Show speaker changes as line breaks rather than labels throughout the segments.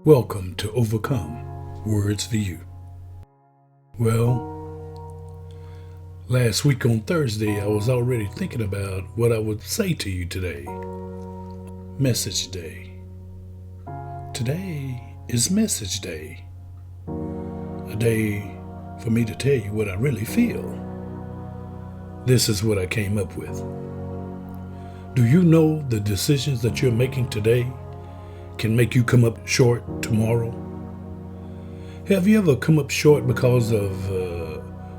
Welcome to Overcome Words for You. Well, last week on Thursday, I was already thinking about what I would say to you today. Message Day. Today is Message Day. A day for me to tell you what I really feel. This is what I came up with. Do you know the decisions that you're making today can make you come up short tomorrow? Have you ever come up short because of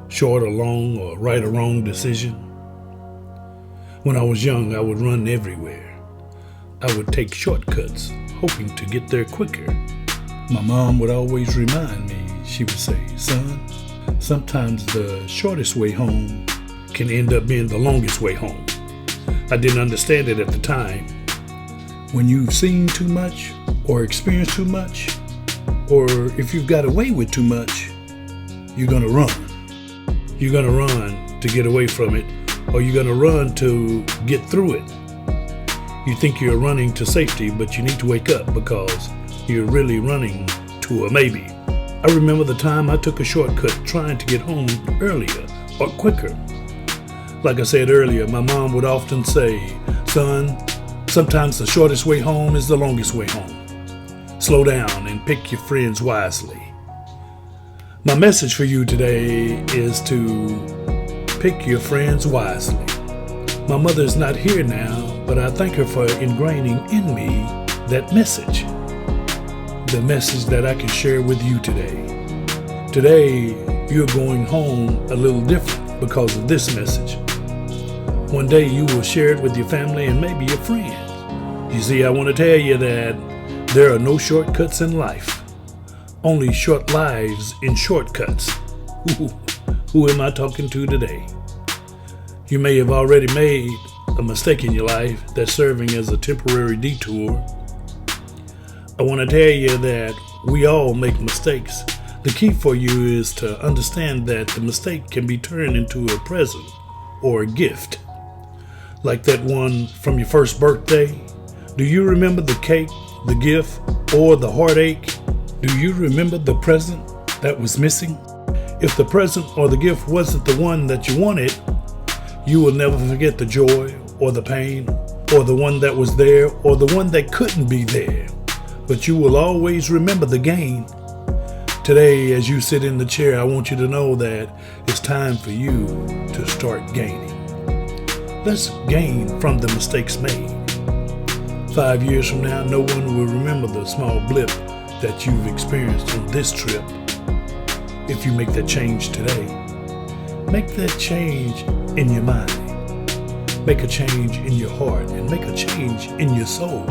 short or long or right or wrong decision? When I was young, I would run everywhere. I would take shortcuts, hoping to get there quicker. My mom would always remind me, she would say, "Son, sometimes the shortest way home can end up being the longest way home." I didn't understand it at the time. When you've seen too much or experienced too much, or if you've got away with too much, you're going to run. You're going to run to get away from it, or you're going to run to get through it. You think you're running to safety, but you need to wake up because you're really running to a maybe. I remember the time I took a shortcut trying to get home earlier or quicker. Like I said earlier, my mom would often say, "Son, sometimes the shortest way home is the longest way home. Slow down and pick your friends wisely." My message for you today is to pick your friends wisely. My mother is not here now, but I thank her for ingraining in me that message. The message that I can share with you today. Today, you're going home a little different because of this message. One day you will share it with your family and maybe your friends. You see, I want to tell you that there are no shortcuts in life, only short lives in shortcuts. Who am I talking to today? You may have already made a mistake in your life that's serving as a temporary detour. I want to tell you that we all make mistakes. The key for you is to understand that the mistake can be turned into a present or a gift. Like that one from your first birthday. Do you remember the cake, the gift, or the heartache? Do you remember the present that was missing? If the present or the gift wasn't the one that you wanted, you will never forget the joy or the pain or the one that was there or the one that couldn't be there. But you will always remember the gain. Today, as you sit in the chair, I want you to know that it's time for you to start gaining. Let's gain from the mistakes made. 5 years from now, no one will remember the small blip that you've experienced on this trip. If you make that change today, make that change in your mind, make a change in your heart, and make a change in your soul.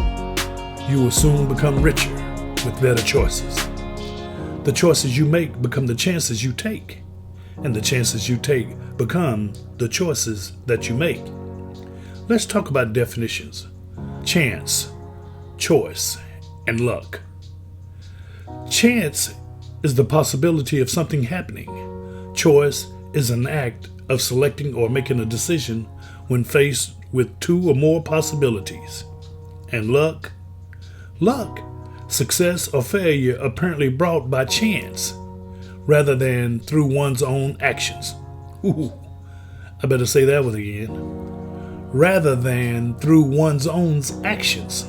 You will soon become richer with better choices. The choices you make become the chances you take, and the chances you take become the choices that you make. Let's talk about definitions. Chance, choice, and luck. Chance is the possibility of something happening. Choice is an act of selecting or making a decision when faced with two or more possibilities. And luck? Luck, success or failure apparently brought by chance, rather than through one's own actions. I better say that one again. Rather than through one's own actions.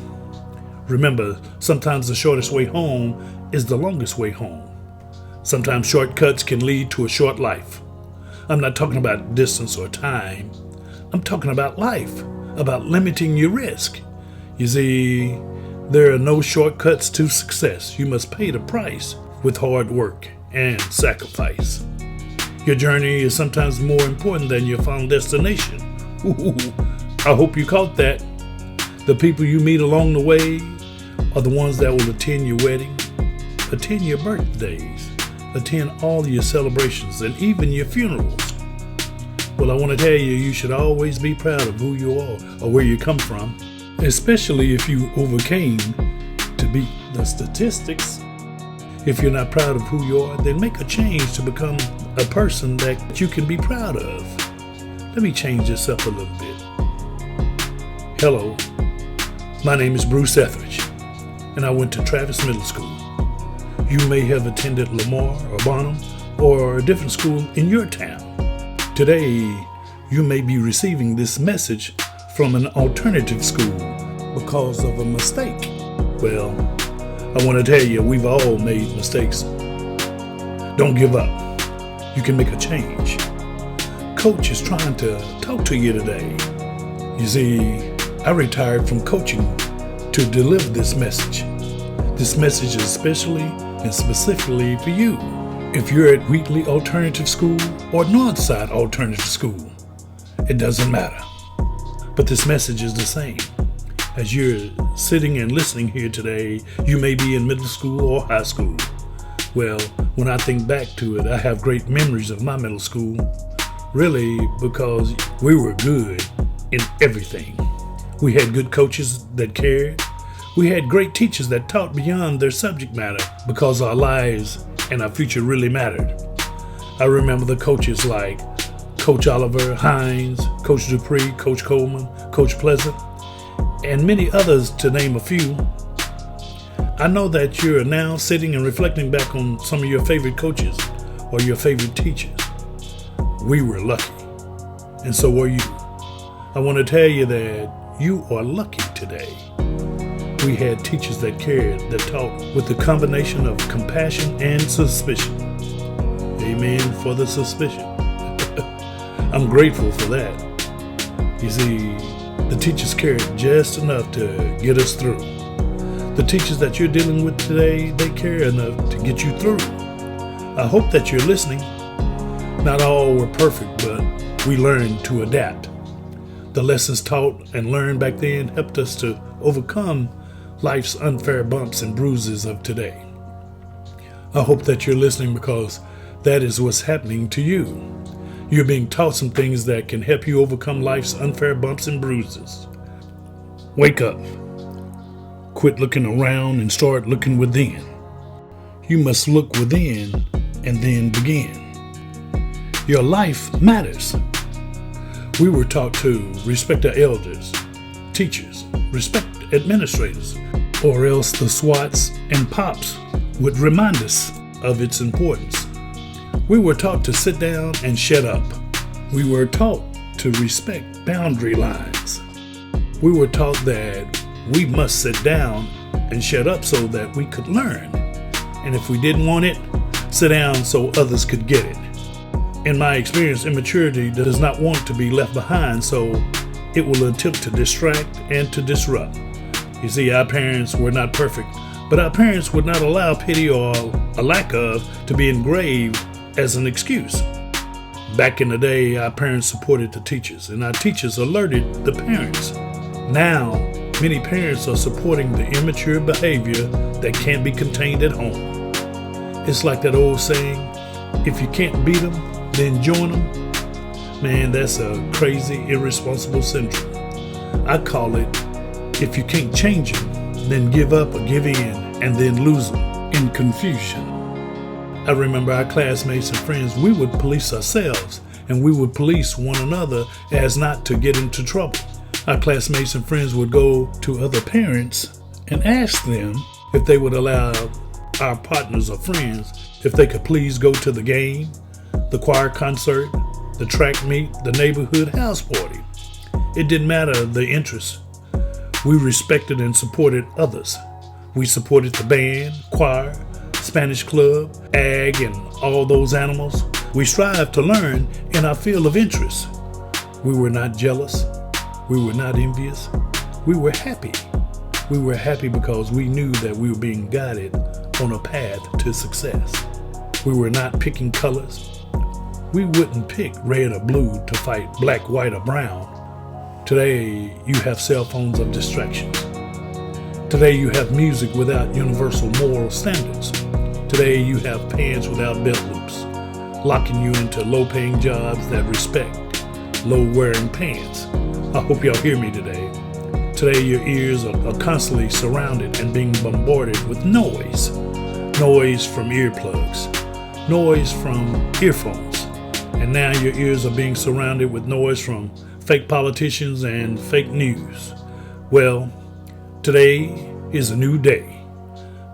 Remember, sometimes the shortest way home is the longest way home. Sometimes shortcuts can lead to a short life. I'm not talking about distance or time. I'm talking about life, about limiting your risk. You see, there are no shortcuts to success. You must pay the price with hard work and sacrifice. Your journey is sometimes more important than your final destination. I hope you caught that. The people you meet along the way are the ones that will attend your wedding, attend your birthdays, attend all your celebrations, and even your funerals. Well, I want to tell you, you should always be proud of who you are or where you come from, especially if you overcame to beat the statistics. If you're not proud of who you are, then make a change to become a person that you can be proud of. Let me change this up a little bit. Hello, my name is Bruce Etheridge, and I went to Travis Middle School. You may have attended Lamar or Bonham or a different school in your town. Today, you may be receiving this message from an alternative school because of a mistake. Well, I want to tell you, we've all made mistakes. Don't give up. You can make a change. Coach is trying to talk to you today. You see, I retired from coaching to deliver this message. This message is especially and specifically for you. If you're at Wheatley Alternative School or Northside Alternative School, it doesn't matter. But this message is the same. As you're sitting and listening here today, you may be in middle school or high school. Well, when I think back to it, I have great memories of my middle school, really because we were good in everything. We had good coaches that cared. We had great teachers that taught beyond their subject matter because our lives and our future really mattered. I remember the coaches like Coach Oliver, Hines, Coach Dupree, Coach Coleman, Coach Pleasant, and many others to name a few. I know that you're now sitting and reflecting back on some of your favorite coaches or your favorite teachers. We were lucky, and so were you. I want to tell you that you are lucky today. We had teachers that cared, that taught with the combination of compassion and suspicion. Amen for the suspicion. I'm grateful for that. You see, the teachers cared just enough to get us through. The teachers that you're dealing with today, they care enough to get you through. I hope that you're listening. Not all were perfect, but we learned to adapt. The lessons taught and learned back then helped us to overcome life's unfair bumps and bruises of today. I hope that you're listening because that is what's happening to you. You're being taught some things that can help you overcome life's unfair bumps and bruises. Wake up. Quit looking around and start looking within. You must look within and then begin. Your life matters. We were taught to respect our elders, teachers, respect administrators, or else the SWATs and POPs would remind us of its importance. We were taught to sit down and shut up. We were taught to respect boundary lines. We were taught that we must sit down and shut up so that we could learn. And if we didn't want it, sit down so others could get it. In my experience, immaturity does not want to be left behind, so it will attempt to distract and to disrupt. You see, our parents were not perfect, but our parents would not allow pity or a lack of to be engraved as an excuse. Back in the day, our parents supported the teachers, and our teachers alerted the parents. Now, many parents are supporting the immature behavior that can't be contained at home. It's like that old saying, if you can't beat them, then join them. Man, that's a crazy, irresponsible syndrome. I call it, if you can't change them, then give up or give in, and then lose them in confusion. I remember our classmates and friends, we would police ourselves, and we would police one another as not to get into trouble. Our classmates and friends would go to other parents and ask them if they would allow our partners or friends if they could please go to the game, the choir concert, the track meet, the neighborhood house party. It didn't matter the interest. We respected and supported others. We supported the band, choir, Spanish club, ag, and all those animals. We strived to learn in our field of interest. We were not jealous. We were not envious. We were happy. We were happy because we knew that we were being guided on a path to success. We were not picking colors. We wouldn't pick red or blue to fight black, white, or brown. Today, you have cell phones of distractions. Today, you have music without universal moral standards. Today, you have pants without belt loops, locking you into low-paying jobs that respect low-wearing pants. I hope y'all hear me today. Today, your ears are constantly surrounded and being bombarded with noise. Noise from earplugs, noise from earphones. And now your ears are being surrounded with noise from fake politicians and fake news. Well, today is a new day.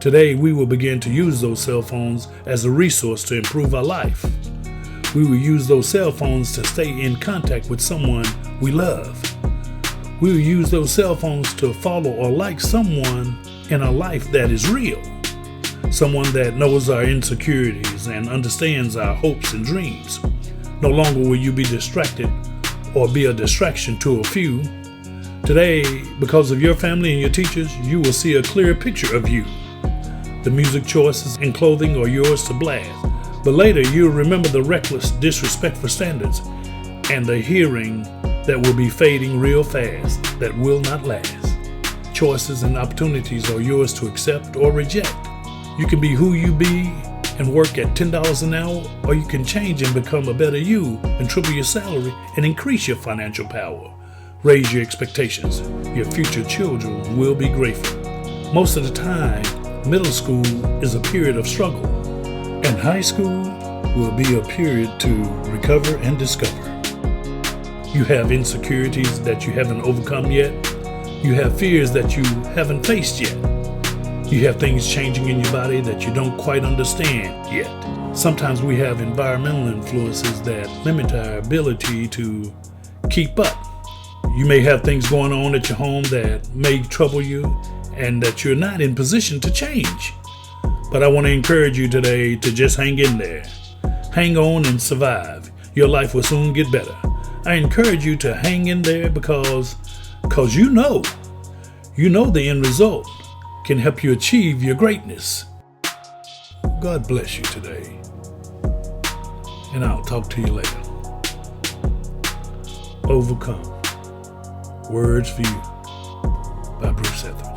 Today, we will begin to use those cell phones as a resource to improve our life. We will use those cell phones to stay in contact with someone we love. We will use those cell phones to follow or like someone in our life that is real. Someone that knows our insecurities and understands our hopes and dreams. No longer will you be distracted or be a distraction to a few. Today, because of your family and your teachers, you will see a clear picture of you. The music choices and clothing are yours to blast. But later, you'll remember the reckless disrespect for standards and the hearing that will be fading real fast, that will not last. Choices and opportunities are yours to accept or reject. You can be who you be and work at $10 an hour, or you can change and become a better you and triple your salary and increase your financial power. Raise your expectations. Your future children will be grateful. Most of the time, middle school is a period of struggle, and high school will be a period to recover and discover. You have insecurities that you haven't overcome yet. You have fears that you haven't faced yet. You have things changing in your body that you don't quite understand yet. Sometimes we have environmental influences that limit our ability to keep up. You may have things going on at your home that may trouble you and that you're not in position to change. But I want to encourage you today to just hang in there. Hang on and survive. Your life will soon get better. I encourage you to hang in there because you know the end result can help you achieve your greatness. God bless you today. And I'll talk to you later. Overcome. Words for You by Bruce Etheridge.